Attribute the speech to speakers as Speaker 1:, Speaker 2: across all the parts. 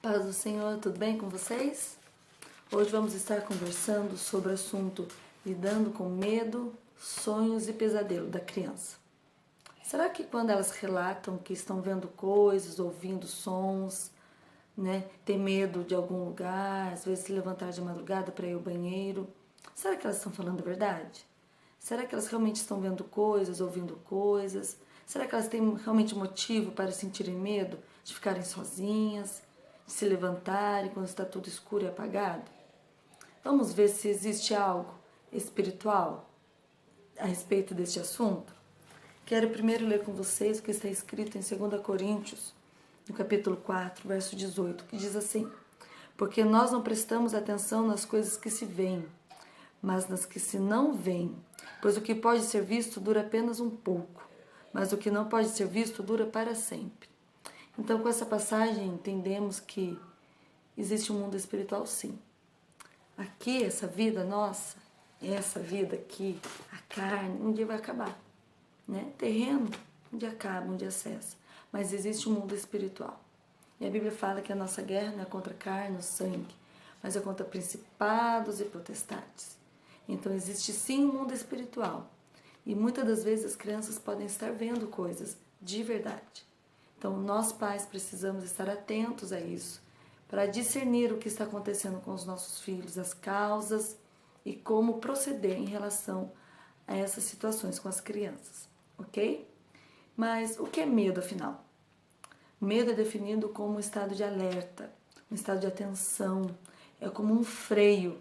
Speaker 1: Paz do Senhor, tudo bem com vocês? Hoje vamos estar conversando sobre o assunto lidando com medo, sonhos e pesadelo da criança. Será que quando elas relatam que estão vendo coisas, ouvindo sons, tem medo de algum lugar, às vezes se levantar de madrugada para ir ao banheiro, será que elas estão falando a verdade? Será que elas realmente estão vendo coisas, ouvindo coisas? Será que elas têm realmente motivo para sentirem medo de ficarem sozinhas, de se levantarem quando está tudo escuro e apagado? Vamos ver se existe algo espiritual a respeito deste assunto? Quero primeiro ler com vocês o que está escrito em 2 Coríntios, no capítulo 4, verso 18, que diz assim: Porque nós não prestamos atenção nas coisas que se veem, mas nas que se não veem, pois o que pode ser visto dura apenas um pouco, mas o que não pode ser visto dura para sempre. Então, com essa passagem, entendemos que existe um mundo espiritual, sim. Aqui, essa vida nossa, essa vida aqui, a carne, um dia vai acabar, né? Terreno, um dia acaba, um dia cessa, mas existe um mundo espiritual. E a Bíblia fala que a nossa guerra não é contra carne ou sangue, mas é contra principados e potestades. Então existe sim um mundo espiritual. E muitas das vezes as crianças podem estar vendo coisas de verdade. Então nós pais precisamos estar atentos a isso, para discernir o que está acontecendo com os nossos filhos, as causas e como proceder em relação a essas situações com as crianças, ok? Mas o que é medo, afinal? O medo é definido como um estado de alerta, um estado de atenção, é como um freio,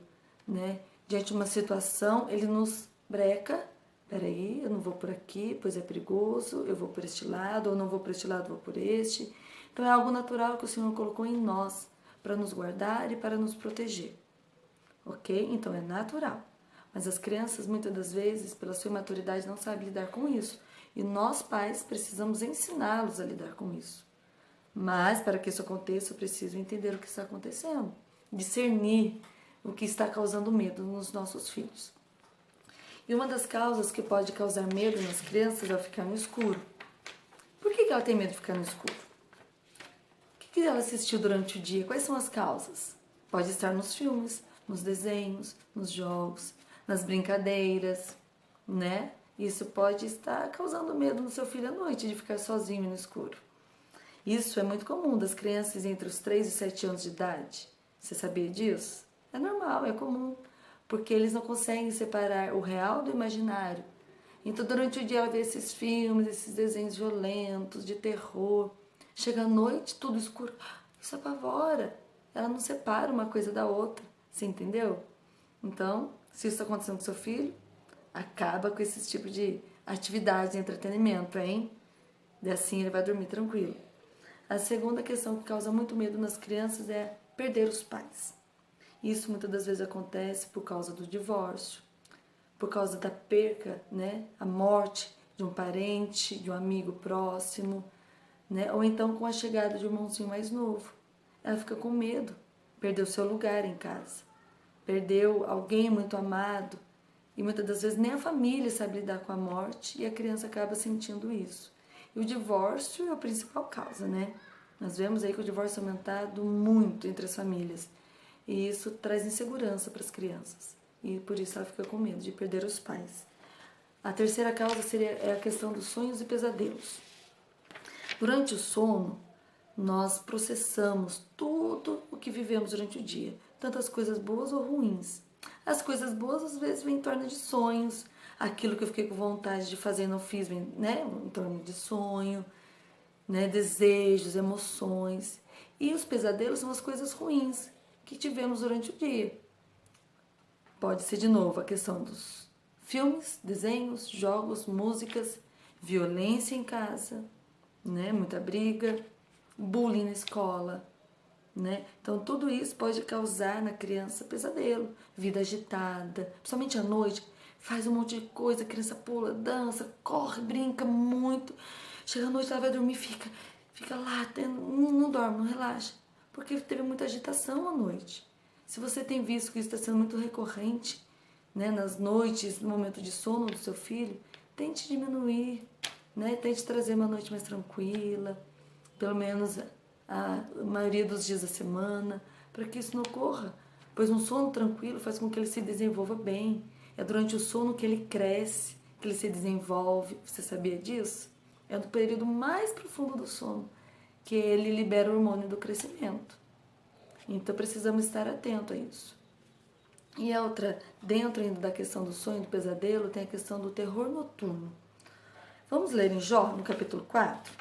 Speaker 1: né? Diante de uma situação, ele nos breca. Peraí, eu não vou por aqui, pois é perigoso, eu vou por este lado, ou não vou por este lado, vou por este. Então é algo natural que o Senhor colocou em nós para nos guardar e para nos proteger, ok? Então é natural. Mas as crianças, muitas das vezes, pela sua imaturidade, não sabem lidar com isso. E nós, pais, precisamos ensiná-los a lidar com isso. Mas, para que isso aconteça, eu preciso entender o que está acontecendo, discernir o que está causando medo nos nossos filhos. E uma das causas que pode causar medo nas crianças é ficar no escuro. Por que ela tem medo de ficar no escuro? O que ela assistiu durante o dia? Quais são as causas? Pode estar nos filmes, nos desenhos, nos jogos, nas brincadeiras, né? Isso pode estar causando medo no seu filho à noite, de ficar sozinho no escuro. Isso é muito comum das crianças entre os 3 e 7 anos de idade. Você sabia disso? É normal, é comum, porque eles não conseguem separar o real do imaginário. Então, durante o dia, ela vê esses filmes, esses desenhos violentos, de terror. Chega à noite, tudo escuro. Isso apavora. Ela não separa uma coisa da outra. Você entendeu? Então, se isso está acontecendo com seu filho, acaba com esse tipo de atividade de entretenimento, hein? E assim ele vai dormir tranquilo. A segunda questão que causa muito medo nas crianças é perder os pais. Isso muitas das vezes acontece por causa do divórcio, por causa da perca, né? A morte de um parente, de um amigo próximo, né? Ou então com a chegada de um irmãozinho mais novo. Ela fica com medo, perdeu seu lugar em casa, perdeu alguém muito amado e muitas das vezes nem a família sabe lidar com a morte e a criança acaba sentindo isso. E o divórcio é a principal causa, né? Nós vemos aí que o divórcio é aumentado muito entre as famílias. E isso traz insegurança para as crianças. E por isso ela fica com medo de perder os pais. A terceira causa é a questão dos sonhos e pesadelos. Durante o sono, nós processamos tudo o que vivemos durante o dia, tanto as coisas boas ou ruins. As coisas boas às vezes vêm em torno de sonhos, aquilo que eu fiquei com vontade de fazer e não fiz, né, em torno de sonho, né, desejos, emoções. E os pesadelos são as coisas ruins que tivemos durante o dia. Pode ser de novo a questão dos filmes, desenhos, jogos, músicas, violência em casa, né, muita briga, bullying na escola, né? Então tudo isso pode causar na criança pesadelo, vida agitada, principalmente à noite, faz um monte de coisa, a criança pula, dança, corre, brinca muito. Chega à noite, ela vai dormir, fica lá, não dorme, não relaxa, porque teve muita agitação à noite. Se você tem visto que isso está sendo muito recorrente, né, nas noites, no momento de sono do seu filho, tente diminuir, né, tente trazer uma noite mais tranquila, pelo menos a maioria dos dias da semana, para que isso não ocorra. Pois um sono tranquilo faz com que ele se desenvolva bem. É durante o sono que ele cresce, que ele se desenvolve. Você sabia disso? É no período mais profundo do sono que ele libera o hormônio do crescimento. Então precisamos estar atentos a isso. E a outra, dentro ainda da questão do sonho, do pesadelo, tem a questão do terror noturno. Vamos ler em Jó, no capítulo 4?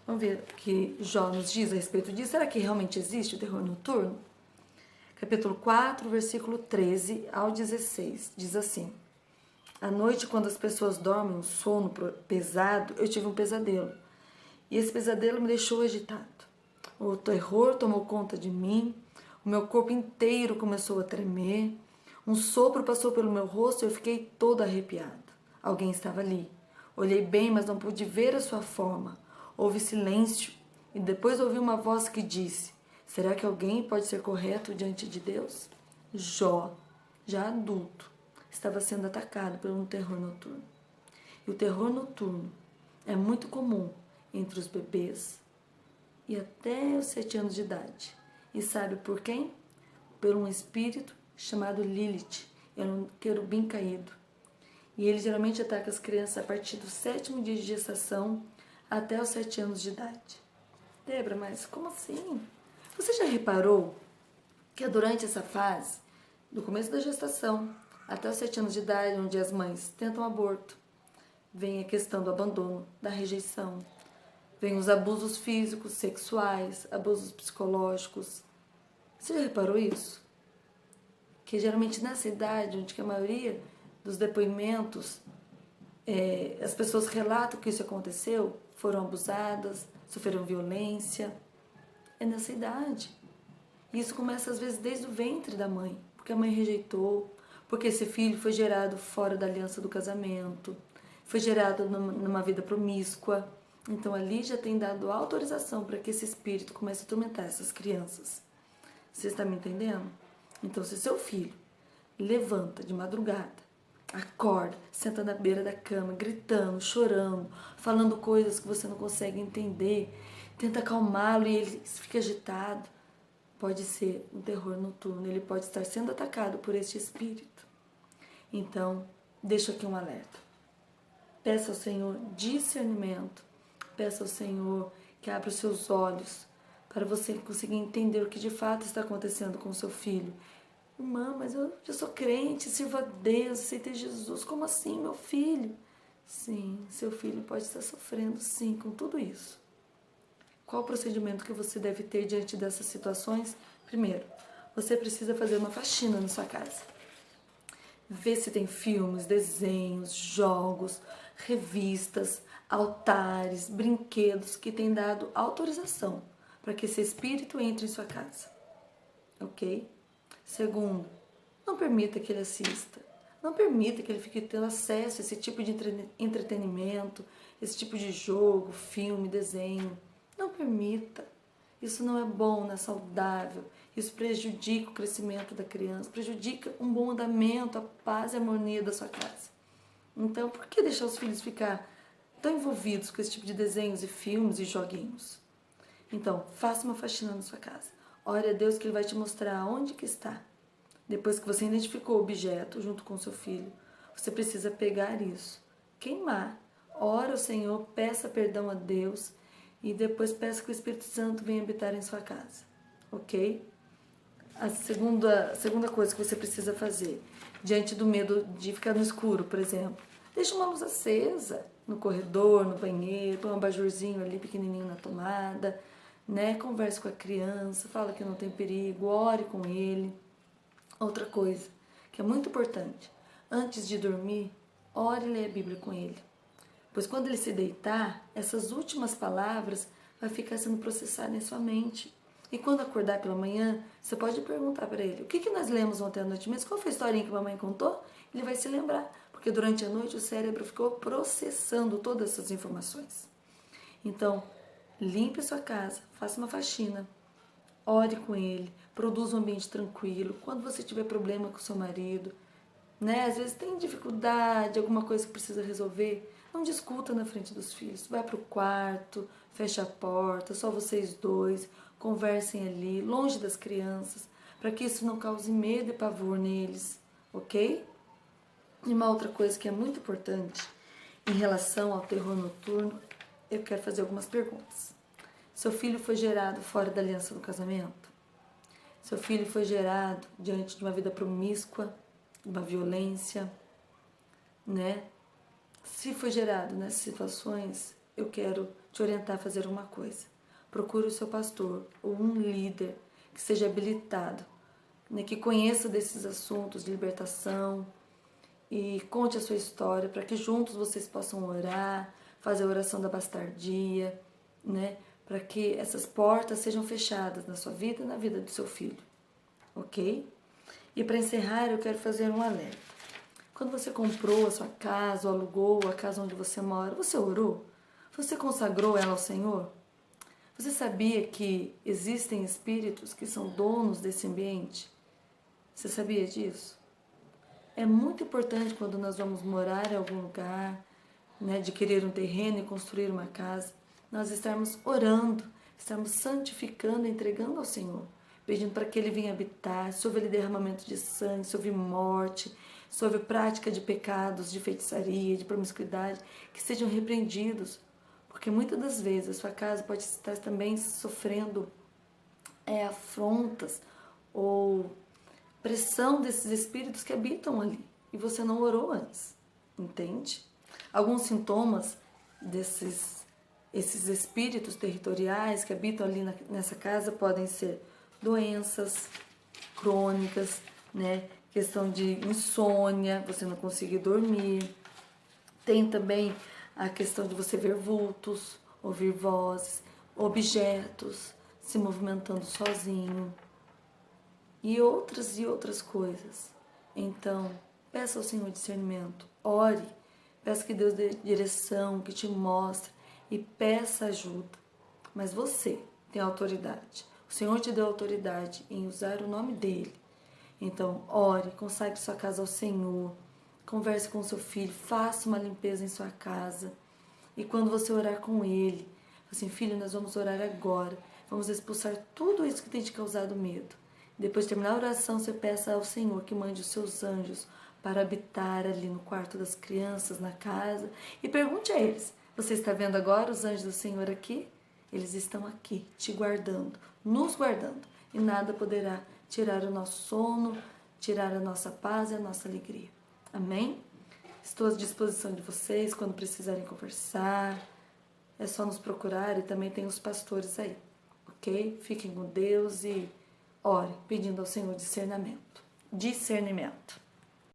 Speaker 1: Vamos ver o que Jó nos diz a respeito disso. Será que realmente existe o terror noturno? Capítulo 4, versículo 13 ao 16, diz assim: À noite, quando as pessoas dormem um sono pesado, eu tive um pesadelo. E esse pesadelo me deixou agitado. O terror tomou conta de mim, o meu corpo inteiro começou a tremer, um sopro passou pelo meu rosto e eu fiquei toda arrepiada. Alguém estava ali. Olhei bem, mas não pude ver a sua forma. Houve silêncio e depois ouvi uma voz que disse: Será que alguém pode ser correto diante de Deus? Jó, já adulto, estava sendo atacado por um terror noturno. E o terror noturno é muito comum entre os bebês e até os 7 anos de idade. E sabe por quem? Por um espírito chamado Lilith, é um querubim caído. E ele geralmente ataca as crianças a partir do 7º dia de gestação até os 7 anos de idade. Débora, mas como assim? Você já reparou que durante essa fase, do começo da gestação até os 7 anos de idade, onde as mães tentam aborto, vem a questão do abandono, da rejeição, vem os abusos físicos, sexuais, abusos psicológicos. Você já reparou isso? Que geralmente nessa idade, onde que a maioria dos depoimentos, as pessoas relatam que isso aconteceu, foram abusadas, sofreram violência. É nessa idade. E isso começa às vezes desde o ventre da mãe, porque a mãe rejeitou, porque esse filho foi gerado fora da aliança do casamento, foi gerado numa vida promíscua. Então ali já tem dado autorização para que esse espírito comece a atormentar essas crianças. Você está me entendendo? Então se seu filho levanta de madrugada, acorda, senta na beira da cama, gritando, chorando, falando coisas que você não consegue entender, tenta acalmá-lo e ele fica agitado, pode ser um terror noturno, ele pode estar sendo atacado por este espírito. Então, deixo aqui um alerta. Peça ao Senhor discernimento, peça ao Senhor que abra os seus olhos para você conseguir entender o que de fato está acontecendo com o seu filho. Irmã, mas eu já sou crente, sirvo a Deus, aceitei Jesus. Como assim, meu filho? Sim, seu filho pode estar sofrendo, sim, com tudo isso. Qual o procedimento que você deve ter diante dessas situações? Primeiro, você precisa fazer uma faxina na sua casa. Ver se tem filmes, desenhos, jogos, revistas, altares, brinquedos que têm dado autorização para que esse espírito entre em sua casa. Ok? Segundo, não permita que ele assista. Não permita que ele fique tendo acesso a esse tipo de entretenimento, esse tipo de jogo, filme, desenho. Não permita. Isso não é bom, não é saudável. Isso prejudica o crescimento da criança, prejudica um bom andamento, a paz e a harmonia da sua casa. Então, por que deixar os filhos ficar tão envolvidos com esse tipo de desenhos e filmes e joguinhos? Então, faça uma faxina na sua casa. Ore a Deus que Ele vai te mostrar onde que está. Depois que você identificou o objeto junto com o seu filho, você precisa pegar isso, queimar. Ora ao Senhor, peça perdão a Deus e depois peça que o Espírito Santo venha habitar em sua casa. Ok? A segunda coisa que você precisa fazer, diante do medo de ficar no escuro, por exemplo, deixa uma luz acesa no corredor, no banheiro, põe um abajurzinho ali pequenininho na tomada, né? Converse com a criança, fala que não tem perigo, ore com ele. Outra coisa que é muito importante, antes de dormir, ore e leia a Bíblia com ele. Pois quando ele se deitar, essas últimas palavras vai ficar sendo processadas em sua mente. E quando acordar pela manhã, você pode perguntar para ele: o que nós lemos ontem à noite mesmo? Qual foi a historinha que a mamãe contou? Ele vai se lembrar, porque durante a noite o cérebro ficou processando todas essas informações. Então, limpe a sua casa, faça uma faxina, ore com ele, produza um ambiente tranquilo. Quando você tiver problema com o seu marido, né? Às vezes tem dificuldade, alguma coisa que precisa resolver, Não discuta na frente dos filhos. Vai para o quarto, fecha a porta, só vocês dois, conversem ali, longe das crianças, para que isso não cause medo e pavor neles, ok? E uma outra coisa que é muito importante em relação ao terror noturno, eu quero fazer algumas perguntas. Seu filho foi gerado fora da aliança do casamento? Seu filho foi gerado diante de uma vida promíscua, de uma violência, né? Se foi gerado nessas situações, eu quero te orientar a fazer uma coisa. Procure o seu pastor ou um líder que seja habilitado, né, que conheça desses assuntos de libertação e conte a sua história para que juntos vocês possam orar, fazer a oração da bastardia, né, para que essas portas sejam fechadas na sua vida e na vida do seu filho, ok? E para encerrar, eu quero fazer um alerta. Quando você comprou a sua casa, ou alugou a casa onde você mora, você orou? Você consagrou ela ao Senhor? Você sabia que existem espíritos que são donos desse ambiente? Você sabia disso? É muito importante quando nós vamos morar em algum lugar, né, adquirir um terreno e construir uma casa, nós estarmos orando, estarmos santificando, entregando ao Senhor, pedindo para que Ele venha habitar, se houver derramamento de sangue, se houver morte, se houver prática de pecados, de feitiçaria, de promiscuidade, que sejam repreendidos, porque muitas das vezes a sua casa pode estar também sofrendo afrontas ou pressão desses espíritos que habitam ali e você não orou antes, entende? Alguns sintomas esses espíritos territoriais que habitam ali nessa casa podem ser doenças crônicas, né? Questão de insônia, você não conseguir dormir. Tem também a questão de você ver vultos, ouvir vozes, objetos se movimentando sozinho e outras coisas. Então, peça ao Senhor discernimento, ore, peça que Deus dê direção, que te mostre e peça ajuda. Mas você tem autoridade. O Senhor te deu autoridade em usar o nome dEle. Então, ore, consagre sua casa ao Senhor, converse com seu filho, faça uma limpeza em sua casa. E quando você orar com ele, assim, filho, nós vamos orar agora, vamos expulsar tudo isso que tem te causado medo. Depois de terminar a oração, você peça ao Senhor que mande os seus anjos para habitar ali no quarto das crianças, na casa, e pergunte a eles, você está vendo agora os anjos do Senhor aqui? Eles estão aqui, te guardando, nos guardando, e nada poderá tirar o nosso sono, tirar a nossa paz e a nossa alegria. Amém? Estou à disposição de vocês quando precisarem conversar. É só nos procurar e também tem os pastores aí, ok? Fiquem com Deus e ore, pedindo ao Senhor discernimento. Discernimento.